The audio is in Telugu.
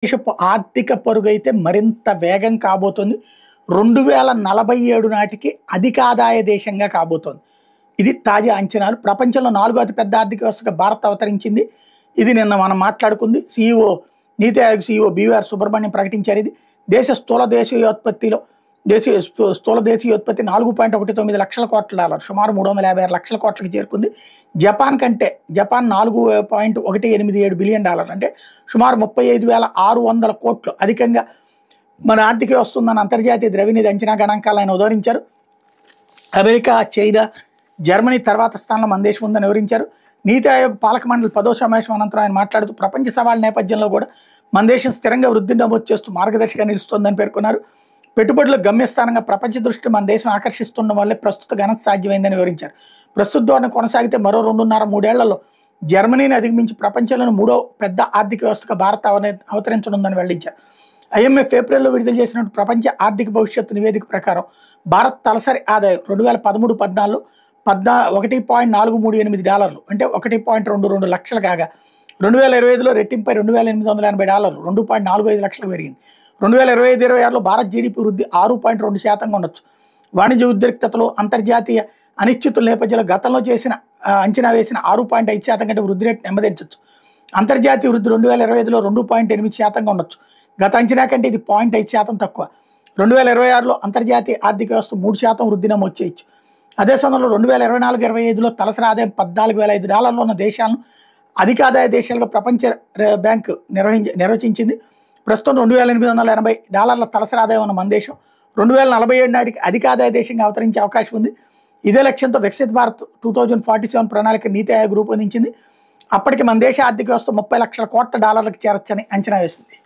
దేశపు ఆర్థిక పరుగైతే మరింత వేగం కాబోతోంది. 2047 నాటికి అధిక ఆదాయ దేశంగా కాబోతోంది. ఇది తాజా అంచనాలు. ప్రపంచంలో 4వ అతిపెద్ద ఆర్థిక వ్యవస్థగా భారత్ అవతరించింది. ఇది నిన్న మనం మాట్లాడుకుంది. నీతి ఆయోగ్ సీఈఓ బీవీఆర్ సుబ్రహ్మణ్యం ప్రకటించారు. ఇది స్థూల దేశీయోత్పత్తిలో స్థూల దేశీయోత్పత్తి 4.19 లక్షల కోట్ల డాలర్, సుమారు 356 లక్షల కోట్లకి చేరుకుంది. జపాన్ 4.187 బిలియన్ డాలర్, అంటే సుమారు 35,600 కోట్లు అధికంగా మన ఆర్థిక వ్యవస్థ ఉందని అంతర్జాతీయ ద్రవ్యనిధి అంచనా గణాంకాలు ఆయన ఉదహరించారు. అమెరికా, చైనా, జర్మనీ తర్వాత స్థానంలో మన దేశం ఉందని వివరించారు. నీతి ఆయోగ్ పాలక మండలి 10వ సమావేశం అనంతరం ఆయన మాట్లాడుతూ ప్రపంచ సవాళ్ళ నేపథ్యంలో కూడా మన దేశం స్థిరంగా వృద్ధిని నమోదు చేస్తూ మార్గదర్శిగా నిలుస్తోందని పేర్కొన్నారు. పెట్టుబడుల గమ్యస్థానంగా ప్రపంచ దృష్టి మన దేశం ఆకర్షిస్తుండడం వల్లే ప్రస్తుత ఘనత సాధ్యమైందని వివరించారు. ప్రస్తుత ధోరణి కొనసాగితే మరో 2.5-3 ఏళ్లలో జర్మనీని అధిగమించి ప్రపంచంలోని 3వ పెద్ద ఆర్థిక వ్యవస్థగా భారత్ అవతరించనుందని వెల్లడించారు. ఐఎంఎఫ్ ఏప్రిల్లో విడుదల చేసినట్టు ప్రపంచ ఆర్థిక భవిష్యత్తు నివేదిక ప్రకారం భారత్ తలసరి ఆదాయం 2013-14లో 1.438 డాలర్లు, అంటే 1.22 లక్షలు కాగా 2025లో రెట్టింపై $2,880, 2.45 లక్షలకు పెరిగింది. 2025-26లో భారత్ జీడీపీ వృద్ధి 6.2% ఉండొచ్చు. వాణిజ్య ఉద్రిక్తతలు, అంతర్జాతీయ అనిశ్చితుల నేపథ్యంలో గతంలో అంచనా వేసిన 6.5% కంటే వృద్ధి రేటు నెమ్మదించవచ్చు. అంతర్జాతీయ వృద్ధి 2025లో 2.8% ఉండొచ్చు. గత అంచనా కంటే ఇది 0.5% తక్కువ. 2026లో అంతర్జాతీయ ఆర్థిక వ్యవస్థ 3% వృద్ధి నమోదు చేయొచ్చు. అదే సమయంలో 2024-25లో తలసరి ఆదాయం $14,500 ఉన్న దేశాలను అధికాదాయ దేశాలుగా ప్రపంచ బ్యాంకు నిర్వచించింది. ప్రస్తుతం $2,880 తలసరి ఆదాయం ఉన్న మన దేశం 2047 నాటికి అధికాదాయ దేశంగా అవతరించే అవకాశం ఉంది. ఇదే లక్ష్యంతో వికసిత్ భారత్ 2047 ప్రణాళిక నీతి ఆయోగ్ రూపొందించింది. అప్పటికి మన దేశ ఆర్థిక వ్యవస్థ $30 లక్షల కోట్ల చేరొచ్చని అంచనా వేసింది.